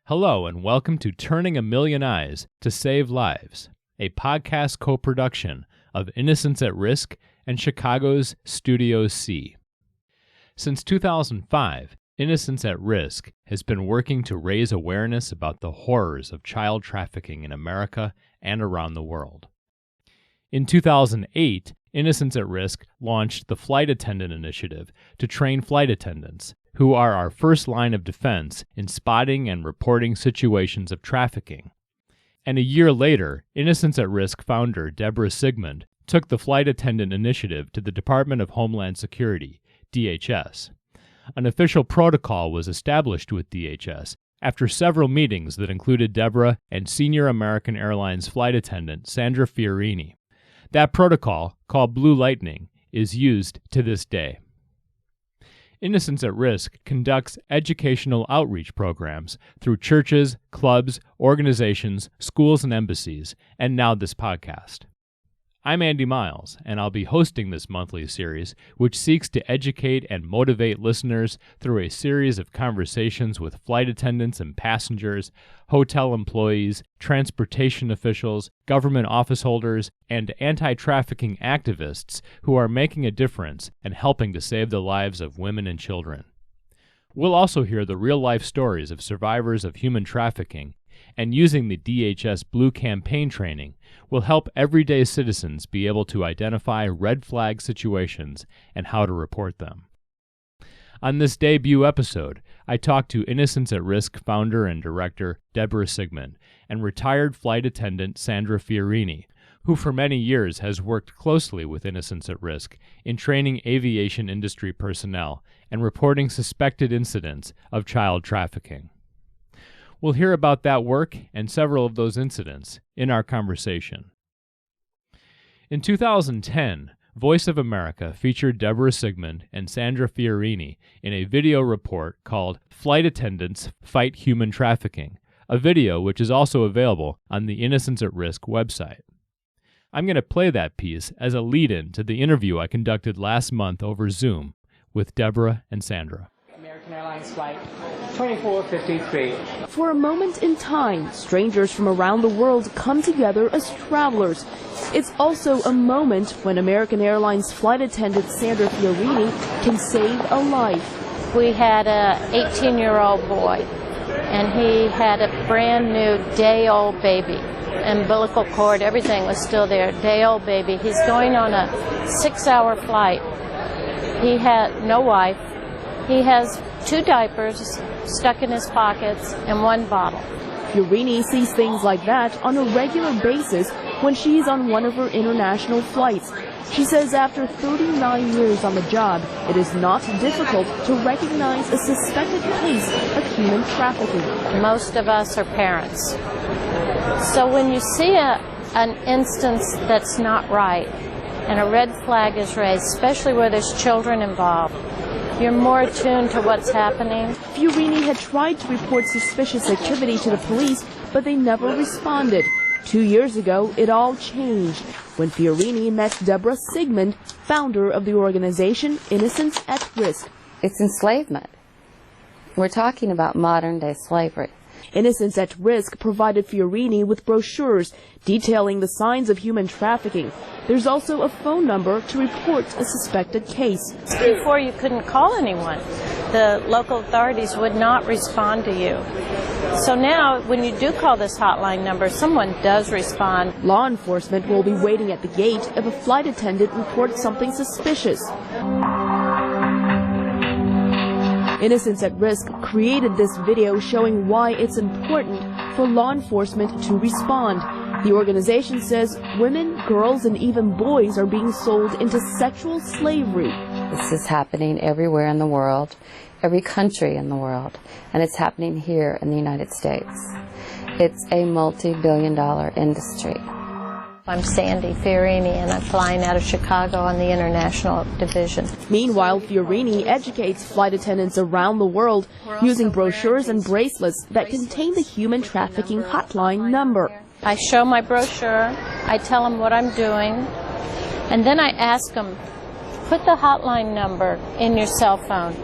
Hello and welcome to Turning a Million Eyes to Save Lives, a podcast co-production of Innocence at Risk and Chicago's Studio C. Since 2005, Innocence at Risk has been working to raise awareness about the horrors of child trafficking in America and around the world. In 2008, Innocence at Risk launched the Flight Attendant Initiative to train flight attendants, who are our first line of defense in spotting and reporting situations of trafficking. And a year later, Innocence at Risk founder Deborah Sigmund took the Flight Attendant Initiative to the Department of Homeland Security, DHS. An official protocol was established with DHS after several meetings that included Deborah and senior American Airlines flight attendant Sandra Fiorini. That protocol, called Blue Lightning, is used to this day. Innocence at Risk conducts educational outreach programs through churches, clubs, organizations, schools, and embassies, and now this podcast. I'm Andy Miles, and I'll be hosting this monthly series, which seeks to educate and motivate listeners through a series of conversations with flight attendants and passengers, hotel employees, transportation officials, government office holders, and anti-trafficking activists who are making a difference and helping to save the lives of women and children. We'll also hear the real-life stories of survivors of human trafficking, and using the DHS Blue campaign training will help everyday citizens be able to identify red flag situations and how to report them. On this debut episode, I talked to Innocence at Risk founder and director Deborah Sigmund and retired flight attendant Sandra Fiorini, who for many years has worked closely with Innocence at Risk in training aviation industry personnel and reporting suspected incidents of child trafficking. We'll hear about that work and several of those incidents in our conversation. In 2010, Voice of America featured Deborah Sigmund and Sandra Fiorini in a video report called Flight Attendants Fight Human Trafficking, a video which is also available on the Innocence at Risk website. I'm going to play that piece as a lead-in to the interview I conducted last month over Zoom with Deborah and Sandra. American Airlines Flight 2453. For a moment in time, strangers from around the world come together as travelers. It's also a moment when American Airlines flight attendant Sandra Fiorini can save a life. We had a 18-year-old boy, and he had a brand new day-old baby. Umbilical cord, everything was still there, day-old baby. He's going on a 6-hour flight. He had no wife. He has 2 diapers stuck in his pockets and 1 bottle. Fiorini sees things like that on a regular basis when she's on one of her international flights. She says after 39 years on the job, it is not difficult to recognize a suspected case of human trafficking. Most of us are parents. So when you see an instance that's not right and a red flag is raised, especially where there's children involved, you're more attuned to what's happening. Fiorini had tried to report suspicious activity to the police, but they never responded. 2 years ago, it all changed when Fiorini met Deborah Sigmund, founder of the organization Innocence at Risk. It's enslavement. We're talking about modern-day slavery. Innocence at Risk provided Fiorini with brochures detailing the signs of human trafficking. There's also a phone number to report a suspected case. Before you couldn't call anyone. The local authorities would not respond to you. So now, when you do call this hotline number, someone does respond. Law enforcement will be waiting at the gate if a flight attendant reports something suspicious. Innocence at Risk created this video showing why it's important for law enforcement to respond. The organization says women, girls, and even boys are being sold into sexual slavery. This is happening everywhere in the world, every country in the world, and it's happening here in the United States. It's a multi-billion-dollar industry. I'm Sandy Fiorini, and I'm flying out of Chicago on the International Division. Meanwhile, Fiorini educates flight attendants around the world using brochures and bracelets that contain the human trafficking hotline number. I show my brochure, I tell them what I'm doing, and then I ask them, put the hotline number in your cell phone.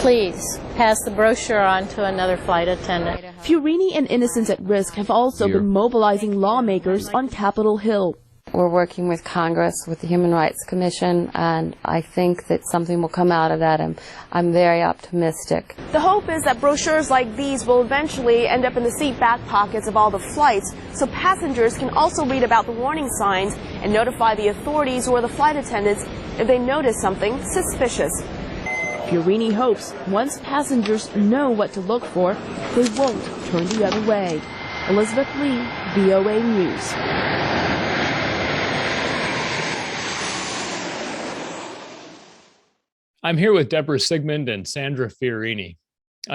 please pass the brochure on to another flight attendant. Fiorini and Innocents at Risk have also been mobilizing lawmakers on Capitol Hill. We're working with Congress, with the Human Rights Commission, and I think that something will come out of that. I'm very optimistic. The hope is that brochures like these will eventually end up in the seat back pockets of all the flights, so passengers can also read about the warning signs and notify the authorities or the flight attendants if they notice something suspicious. Fiorini hopes once passengers know what to look for, they won't turn the other way. Elizabeth Lee, VOA News. I'm here with Deborah Sigmund and Sandra Fiorini.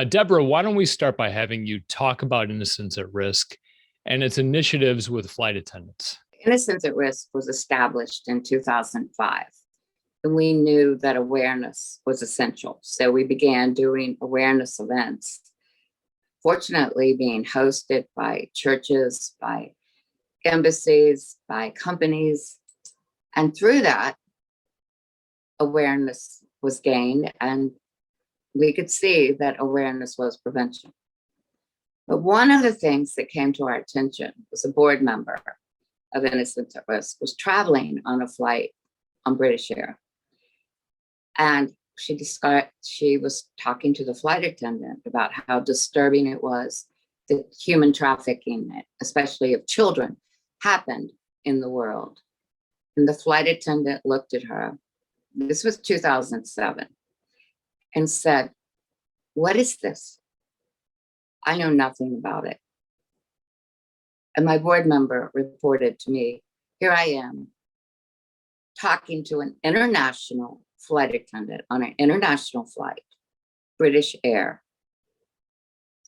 Deborah, why don't we start by having you talk about Innocents at Risk and its initiatives with flight attendants? Innocents at Risk was established in 2005, and we knew that awareness was essential. So we began doing awareness events, fortunately being hosted by churches, by embassies, by companies. And through that, awareness was gained, and we could see that awareness was prevention. But one of the things that came to our attention was a board member of Innocents at Risk was traveling on a flight on British Air. And she was talking to the flight attendant about how disturbing it was that human trafficking, especially of children, happened in the world. And the flight attendant looked at her, this was 2007, and said, "What is this? I know nothing about it." And my board member reported to me, here I am talking to an international flight attendant on an international flight, British Air,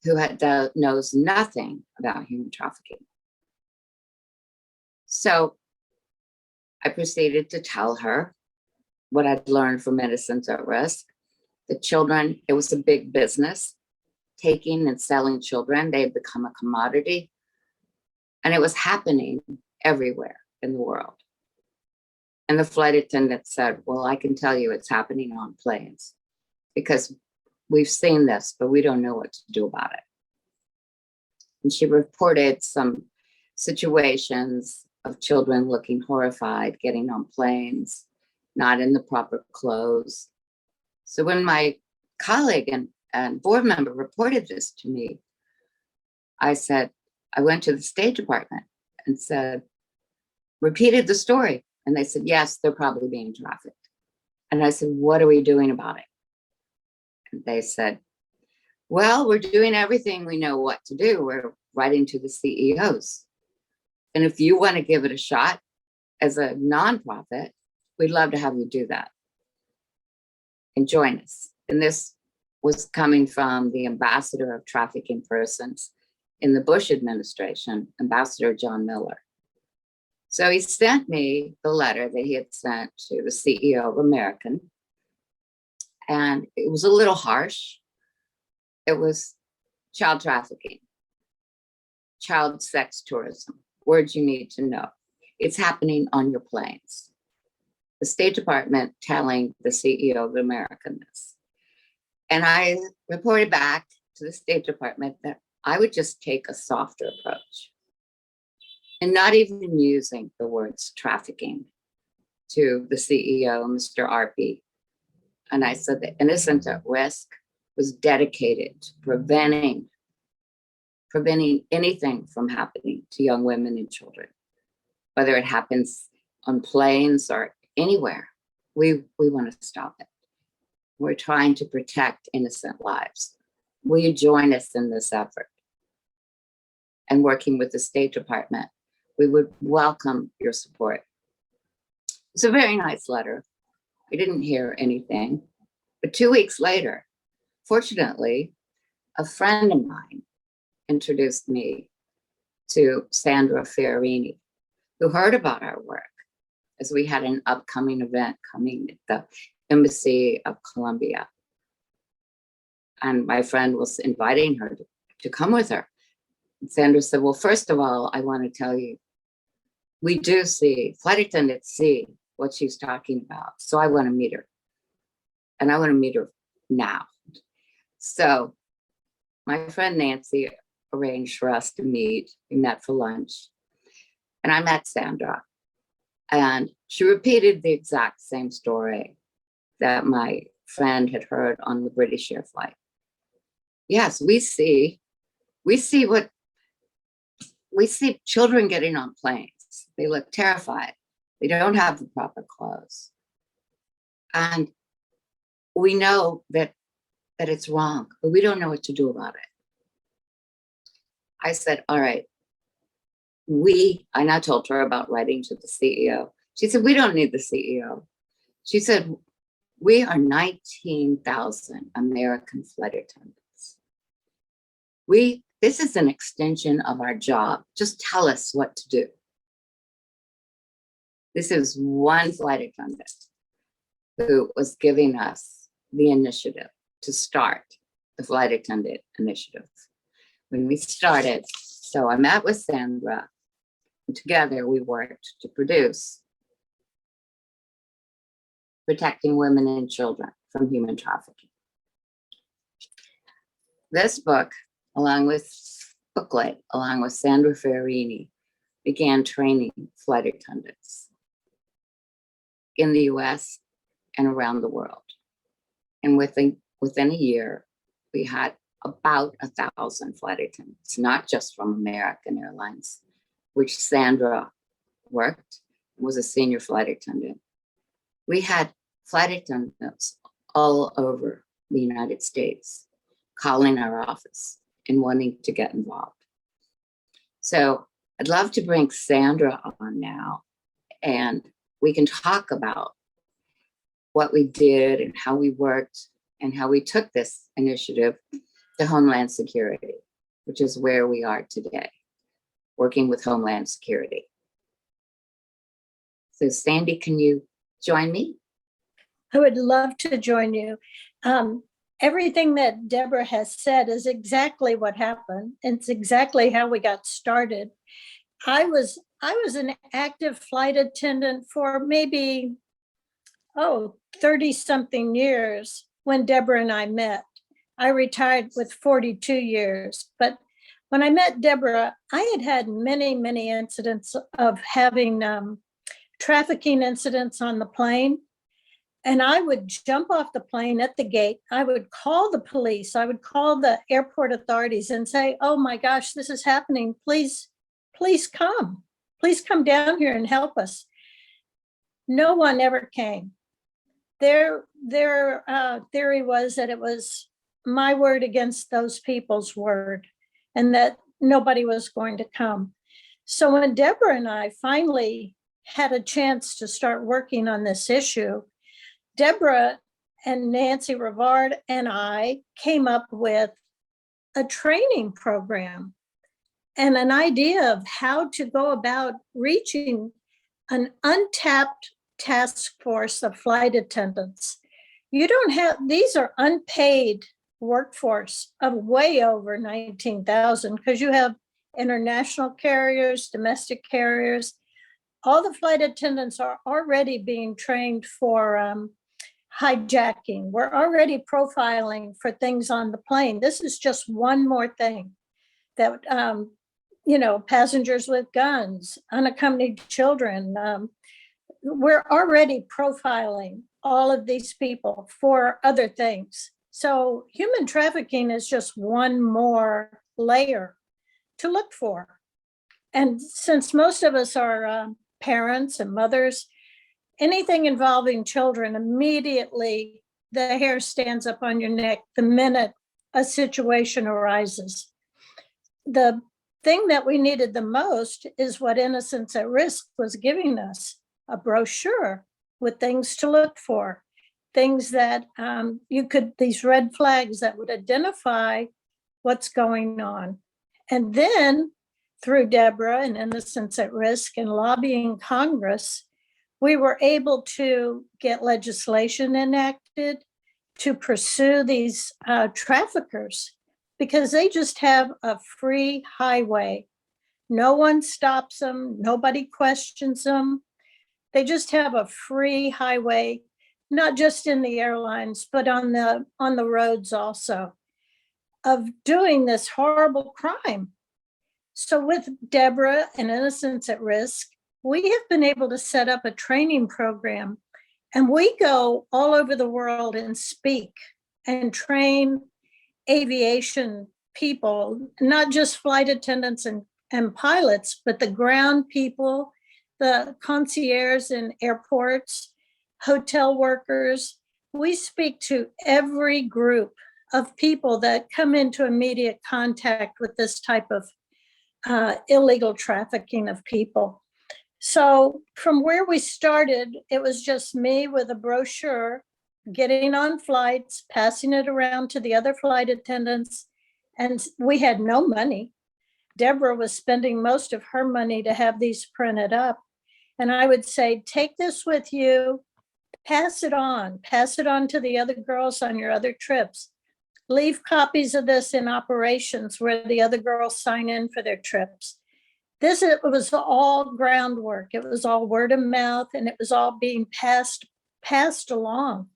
who knows nothing about human trafficking. So I proceeded to tell her what I'd learned from Innocents at Risk. The children, it was a big business, taking and selling children. They had become a commodity, and it was happening everywhere in the world. And the flight attendant said, "Well, I can tell you it's happening on planes because we've seen this, but we don't know what to do about it." And she reported some situations of children looking horrified, getting on planes, not in the proper clothes. So when my colleague and board member reported this to me, I went to the State Department and repeated the story. And they said, yes, they're probably being trafficked. And I said, what are we doing about it? And they said, well, we're doing everything we know what to do. We're writing to the CEOs. And if you want to give it a shot as a nonprofit, we'd love to have you do that and join us. And this was coming from the ambassador of trafficking persons in the Bush administration, Ambassador John Miller. So he sent me the letter that he had sent to the CEO of American. And it was a little harsh. It was child trafficking, child sex tourism, words you need to know. It's happening on your planes. The State Department telling the CEO of American this. And I reported back to the State Department that I would just take a softer approach and not even using the words trafficking to the CEO, Mr. Arpey. And I said that Innocents at Risk was dedicated to preventing anything from happening to young women and children, whether it happens on planes or anywhere. We want to stop it. We're trying to protect innocent lives. Will you join us in this effort? And working with the State Department, we would welcome your support. It's a very nice letter. I didn't hear anything. But 2 weeks later, fortunately, a friend of mine introduced me to Sandra Fiorini, who heard about our work as we had an upcoming event coming at the Embassy of Colombia. And my friend was inviting her to come with her. And Sandra said, well, first of all, I want to tell you, we do see, flight attendants see what she's talking about. So I want to meet her. And I want to meet her now. So my friend Nancy arranged for us to meet. We met for lunch, and I met Sandra, and she repeated the exact same story that my friend had heard on the British Air flight. Yes, we see children getting on planes. They look terrified. They don't have the proper clothes. And we know that it's wrong, but we don't know what to do about it. I said, all right, and I told her about writing to the CEO. She said, we don't need the CEO. She said, we are 19,000 American flight attendants. This is an extension of our job. Just tell us what to do. This is one flight attendant who was giving us the initiative to start the Flight Attendant Initiative. When we started, so I met with Sandra, and together we worked to produce Protecting Women and Children from Human Trafficking. This book, along with Sandra Fiorini, began training flight attendants in the US and around the world. And within a year, we had about 1,000 flight attendants, not just from American Airlines, which Sandra worked, was a senior flight attendant. We had flight attendants all over the United States calling our office and wanting to get involved. So I'd love to bring Sandra on now, and we can talk about what we did and how we worked and how we took this initiative to Homeland Security, which is where we are today, working with Homeland Security. So Sandy, can you join me? I would love to join you. Everything that Deborah has said is exactly what happened. It's exactly how we got started. I was an active flight attendant for maybe, 30 something years when Deborah and I met. I retired with 42 years, but when I met Deborah, I had many, many incidents of having trafficking incidents on the plane. And I would jump off the plane at the gate. I would call the police. I would call the airport authorities and say, oh my gosh, this is happening. Please come. Please come down here and help us. No one ever came. Their theory was that it was my word against those people's word and that nobody was going to come. So when Deborah and I finally had a chance to start working on this issue, Deborah and Nancy Rivard and I came up with a training program and an idea of how to go about reaching an untapped task force of flight attendants. These are unpaid workforce of way over 19,000 because you have international carriers, domestic carriers. All the flight attendants are already being trained for hijacking. We're already profiling for things on the plane. This is just one more thing that, passengers with guns, unaccompanied children. We're already profiling all of these people for other things. So human trafficking is just one more layer to look for. And since most of us are parents and mothers, anything involving children, immediately the hair stands up on your neck the minute a situation arises. The thing that we needed the most is what Innocence at Risk was giving us, a brochure with things to look for, things that these red flags that would identify what's going on. And then through Deborah and Innocence at Risk and lobbying Congress, we were able to get legislation enacted to pursue these traffickers because they just have a free highway. No one stops them. Nobody questions them. They just have a free highway, not just in the airlines, but on the roads also. of doing this horrible crime. So with Deborah and Innocents at Risk, we have been able to set up a training program, and we go all over the world and speak and train aviation people, not just flight attendants and pilots, but the ground people, the concierge in airports, hotel workers. We speak to every group of people that come into immediate contact with this type of illegal trafficking of people. So from where we started, it was just me with a brochure, getting on flights, passing it around to the other flight attendants, and we had no money. Deborah was spending most of her money to have these printed up. And I would say, take this with you, pass it on to the other girls on your other trips. Leave copies of this in operations where the other girls sign in for their trips. It was all groundwork. It was all word of mouth, and it was all being passed along.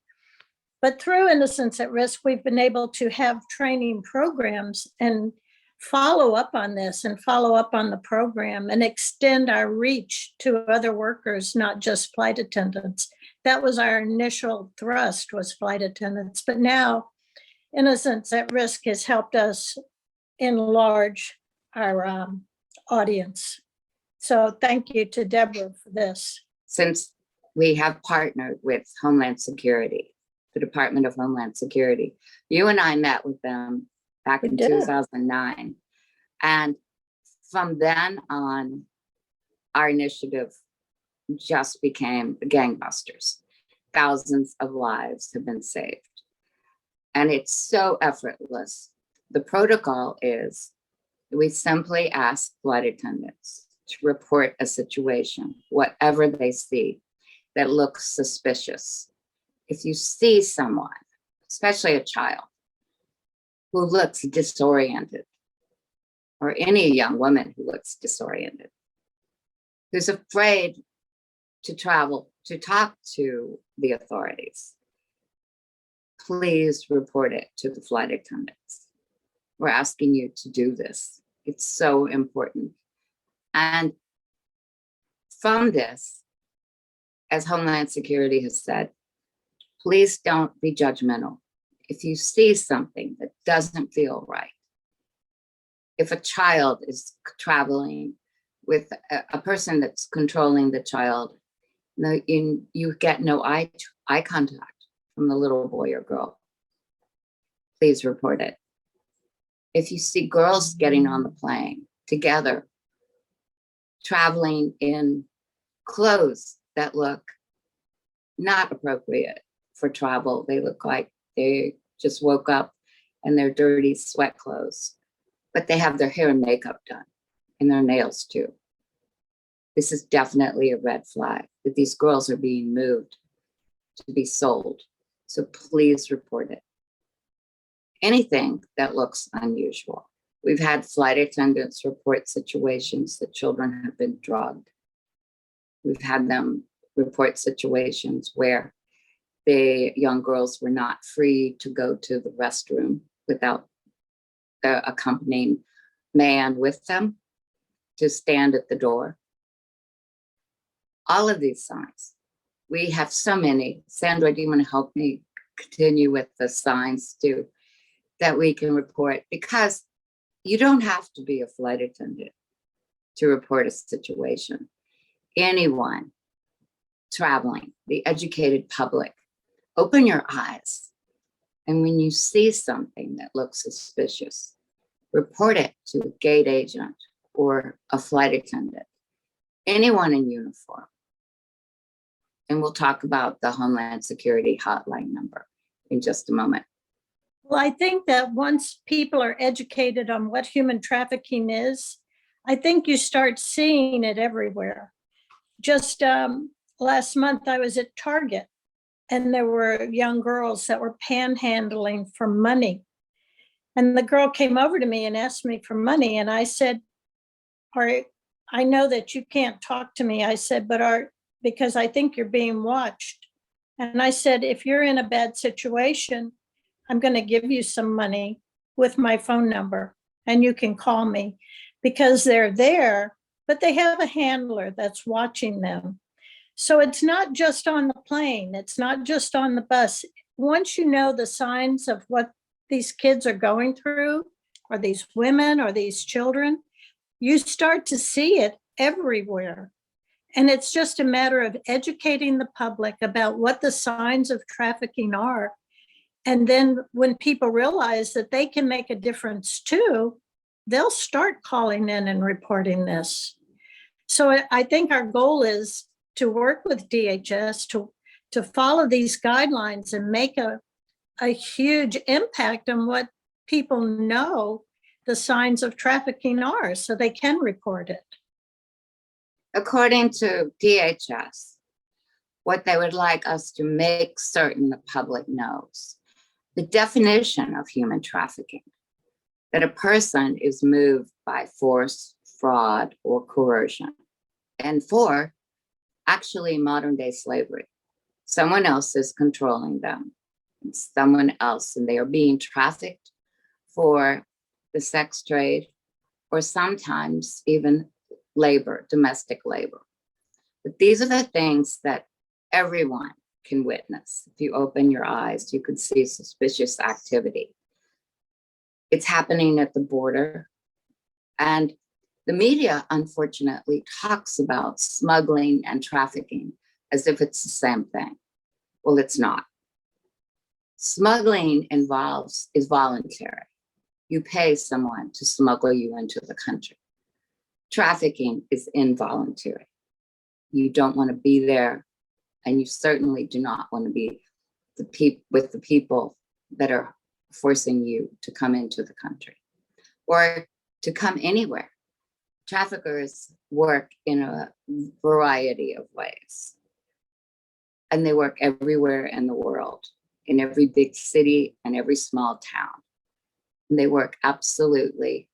But through Innocents at Risk, we've been able to have training programs and follow up on this and follow up on the program and extend our reach to other workers, not just flight attendants. That was our initial thrust, was flight attendants. But now Innocents at Risk has helped us enlarge our audience. So thank you to Deborah for this. Since we have partnered with Homeland Security, the Department of Homeland Security, you and I met with them back in 2009. And from then on, our initiative just became gangbusters. Thousands of lives have been saved. And it's so effortless. The protocol is we simply ask flight attendants to report a situation, whatever they see that looks suspicious. If you see someone, especially a child, who looks disoriented, or any young woman who looks disoriented, who's afraid to travel, to talk to the authorities, please report it to the flight attendants. We're asking you to do this. It's so important. And from this, as Homeland Security has said, please don't be judgmental. If you see something that doesn't feel right, if a child is traveling with a person that's controlling the child, you get no eye contact from the little boy or girl, please report it. If you see girls getting on the plane together, traveling in clothes that look not appropriate for travel, they look like they just woke up in their dirty sweat clothes, but they have their hair and makeup done and their nails too. This is definitely a red flag that these girls are being moved to be sold. So please report it. Anything that looks unusual. We've had flight attendants report situations that children have been drugged. We've had them report situations where the young girls were not free to go to the restroom without the accompanying man with them to stand at the door. All of these signs. We have so many. Sandra, do you want to help me continue with the signs too that we can report? Because you don't have to be a flight attendant to report a situation. Anyone traveling, the educated public, open your eyes. And when you see something that looks suspicious, report it to a gate agent or a flight attendant, anyone in uniform. And we'll talk about the Homeland Security hotline number in just a moment. Well, I think that once people are educated on what human trafficking is, I think you start seeing it everywhere. Just last month, I was at Target, and there were young girls that were panhandling for money. And the girl came over to me and asked me for money. And I said, I know that you can't talk to me. I said, because I think you're being watched. And I said, if you're in a bad situation, I'm going to give you some money. with my phone number, and you can call me, because they're there, but they have a handler that's watching them. So it's not just on the plane, it's not just on the bus. Once you know the signs of what these kids are going through, or these women, or these children, you start to see it everywhere. And it's just a matter of educating the public about what the signs of trafficking are. And then when people realize that they can make a difference too, they'll start calling in and reporting this. So I think our goal is to work with DHS to follow these guidelines and make a huge impact on what people know the signs of trafficking are, so they can report it. According to DHS, what they would like us to make certain the public knows, the definition of human trafficking, that a person is moved by force, fraud, or coercion, and for actually modern day slavery. Someone else is controlling them, and someone else, and they are being trafficked for the sex trade, or sometimes even labor, domestic labor. But these are the things that everyone can witness. If you open your eyes, you could see suspicious activity. It's happening at the border. And the media, unfortunately, talks about smuggling and trafficking as if it's the same thing. Well, it's not. Smuggling is voluntary. You pay someone to smuggle you into the country. Trafficking is involuntary. You don't want to be there, and you certainly do not want to be with the people that are forcing you to come into the country or to come anywhere. Traffickers work in a variety of ways, and they work everywhere in the world, in every big city and every small town. And they work absolutely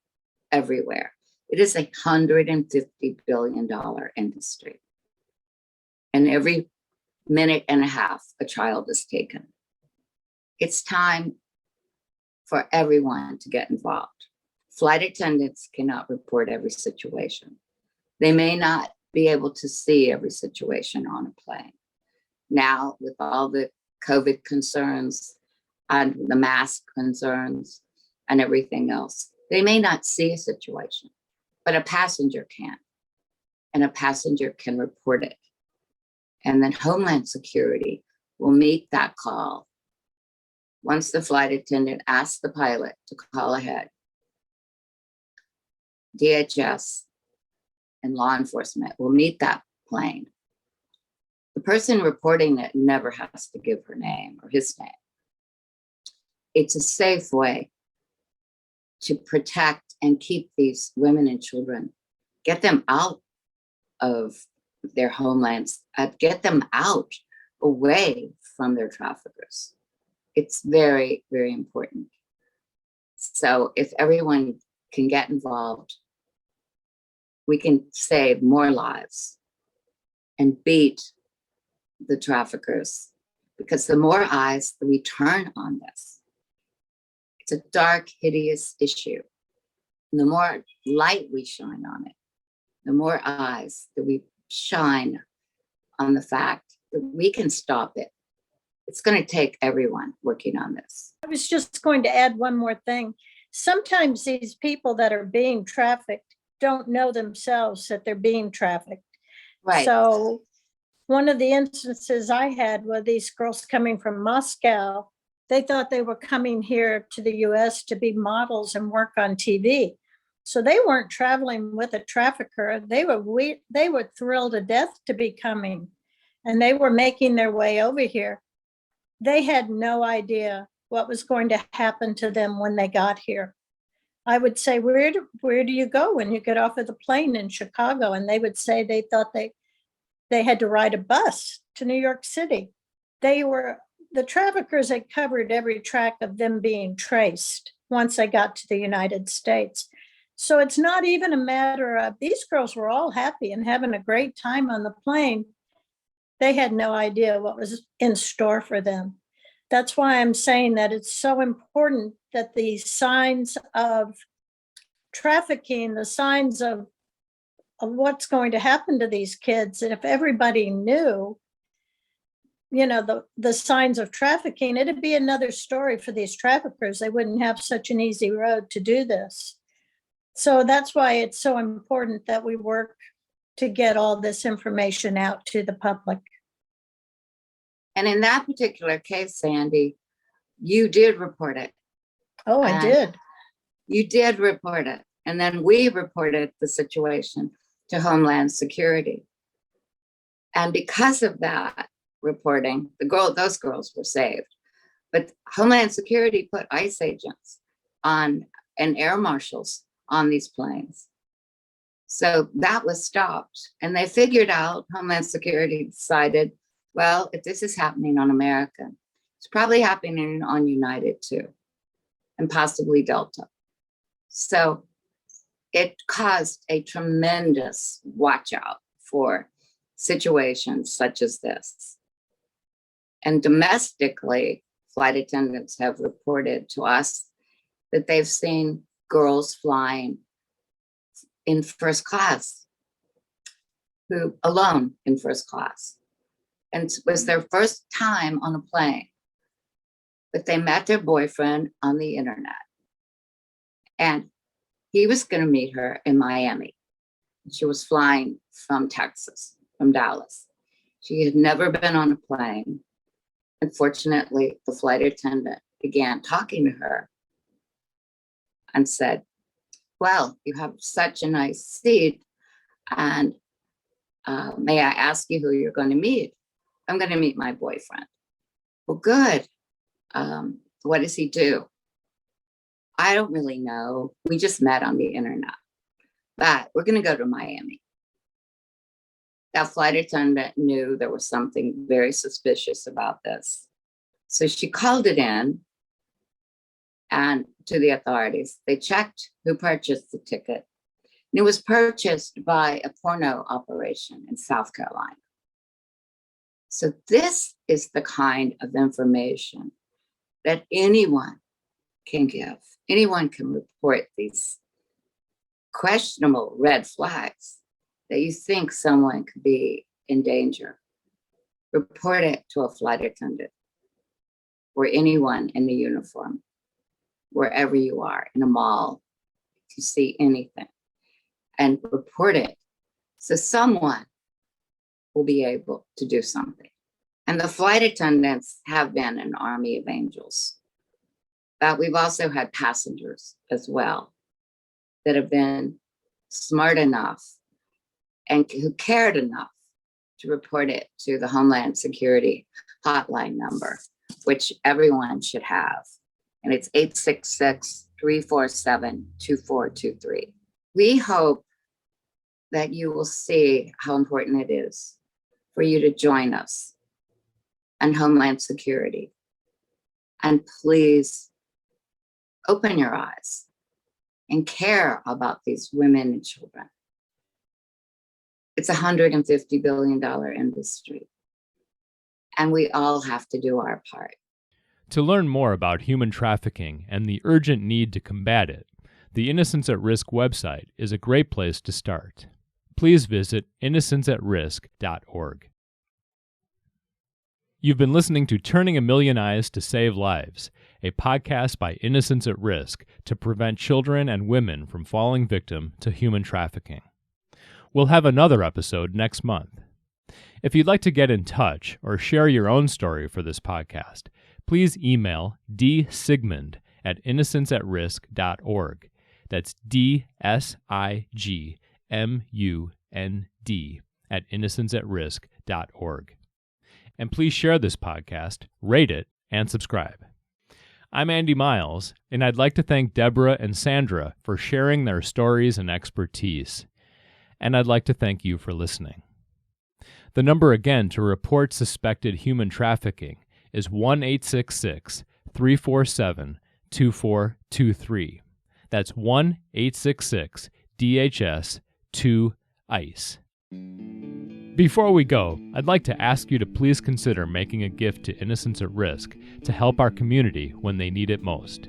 everywhere. It is $150 billion industry. And every minute and a half, a child is taken. It's time for everyone to get involved. Flight attendants cannot report every situation. They may not be able to see every situation on a plane. Now, with all the COVID concerns and the mask concerns and everything else, they may not see a situation, but a passenger can, and a passenger can report it. And then Homeland Security will meet that call. Once the flight attendant asks the pilot to call ahead, DHS and law enforcement will meet that plane. The person reporting it never has to give her name or his name. It's a safe way to protect and keep these women and children, get them out of their homelands, get them out away from their traffickers. It's very, very important. So if everyone can get involved, we can save more lives and beat the traffickers, because the more eyes that we turn on this, it's a dark, hideous issue. And the more light we shine on it, the more eyes that we shine on the fact that we can stop it. It's going to take everyone working on this. I was just going to add one more thing. Sometimes these people that are being trafficked don't know themselves that they're being trafficked. Right. So one of the instances I had were these girls coming from Moscow. They thought they were coming here to the US to be models and work on TV. So they weren't traveling with a trafficker. They were thrilled to death to be coming, and they were making their way over here. They had no idea what was going to happen to them when they got here. I would say, where do you go when you get off of the plane in Chicago? And they would say they thought they had to ride a bus to New York City. The traffickers had covered every track of them being traced once they got to the United States. So it's not even a matter of, these girls were all happy and having a great time on the plane. They had no idea what was in store for them. That's why I'm saying that it's so important that the signs of trafficking, the signs of what's going to happen to these kids, and if everybody knew, the signs of trafficking, it'd be another story for these traffickers. They wouldn't have such an easy road to do this. So that's why it's so important that we work to get all this information out to the public. And in that particular case, Sandy, you did report it. Oh, I did. You did report it. And then we reported the situation to Homeland Security. And because of that reporting, those girls were saved. But Homeland Security put ICE agents and air marshals on these planes. So that was stopped. And they figured out, Homeland Security decided, well, if this is happening on American, it's probably happening on United too, and possibly Delta. So it caused a tremendous watch out for situations such as this. And domestically, flight attendants have reported to us that they've seen girls flying in first class, who alone in first class. And it was their first time on a plane, but they met their boyfriend on the internet. And he was going to meet her in Miami. She was flying from Texas, from Dallas. She had never been on a plane. Unfortunately, the flight attendant began talking to her and said, well, you have such a nice seat. And may I ask you who you're going to meet? I'm going to meet my boyfriend. Well, good. What does he do? I don't really know. We just met on the internet, but we're going to go to Miami. That flight attendant knew there was something very suspicious about this. So she called it in and to the authorities. They checked who purchased the ticket. And it was purchased by a porno operation in South Carolina. So this is the kind of information that anyone can give. Anyone can report these questionable red flags that you think someone could be in danger. Report it to a flight attendant or anyone in the uniform, wherever you are, in a mall, if you see anything, and report it so someone will be able to do something. And the flight attendants have been an army of angels. But we've also had passengers as well that have been smart enough and who cared enough to report it to the Homeland Security hotline number, which everyone should have. And it's 866-347-2423. We hope that you will see how important it is for you to join us and Homeland Security. And please open your eyes and care about these women and children. It's a $150 billion industry, and we all have to do our part. To learn more about human trafficking and the urgent need to combat it, the Innocence at Risk website is a great place to start. Please visit innocenceatrisk.org. You've been listening to Turning a Million Eyes to Save Lives, a podcast by Innocence at Risk to prevent children and women from falling victim to human trafficking. We'll have another episode next month. If you'd like to get in touch or share your own story for this podcast, please email dsigmund@innocenceatrisk.org. That's DSIGMUND@innocenceatrisk.org. And please share this podcast, rate it, and subscribe. I'm Andy Miles, and I'd like to thank Deborah and Sandra for sharing their stories and expertise. And I'd like to thank you for listening. The number again to report suspected human trafficking is 1-866-347-2423. That's 1-866-DHS-2-ICE. Before we go, I'd like to ask you to please consider making a gift to Innocence at Risk to help our community when they need it most.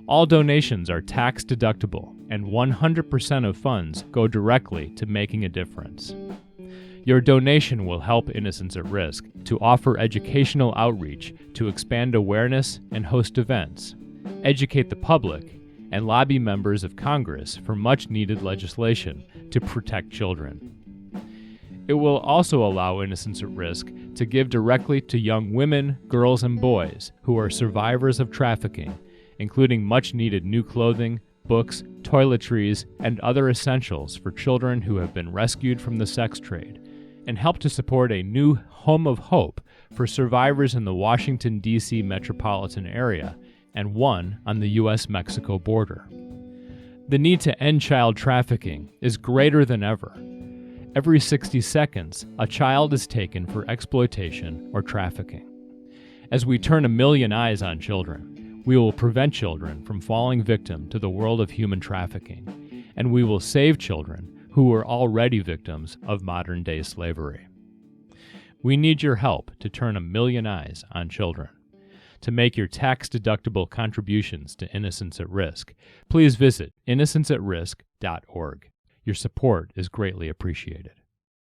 All donations are tax deductible, and 100% of funds go directly to making a difference. Your donation will help Innocents at Risk to offer educational outreach to expand awareness and host events, educate the public, and lobby members of Congress for much-needed legislation to protect children. It will also allow Innocents at Risk to give directly to young women, girls, and boys who are survivors of trafficking, including much-needed new clothing, books, toiletries, and other essentials for children who have been rescued from the sex trade, and help to support a new home of hope for survivors in the Washington, D.C. metropolitan area and one on the U.S.-Mexico border. The need to end child trafficking is greater than ever. Every 60 seconds, a child is taken for exploitation or trafficking. As we turn 1 million eyes on children, we will prevent children from falling victim to the world of human trafficking, and we will save children who are already victims of modern-day slavery. We need your help to turn 1 million eyes on children. To make your tax-deductible contributions to Innocents at Risk, please visit innocentsatrisk.org. Your support is greatly appreciated.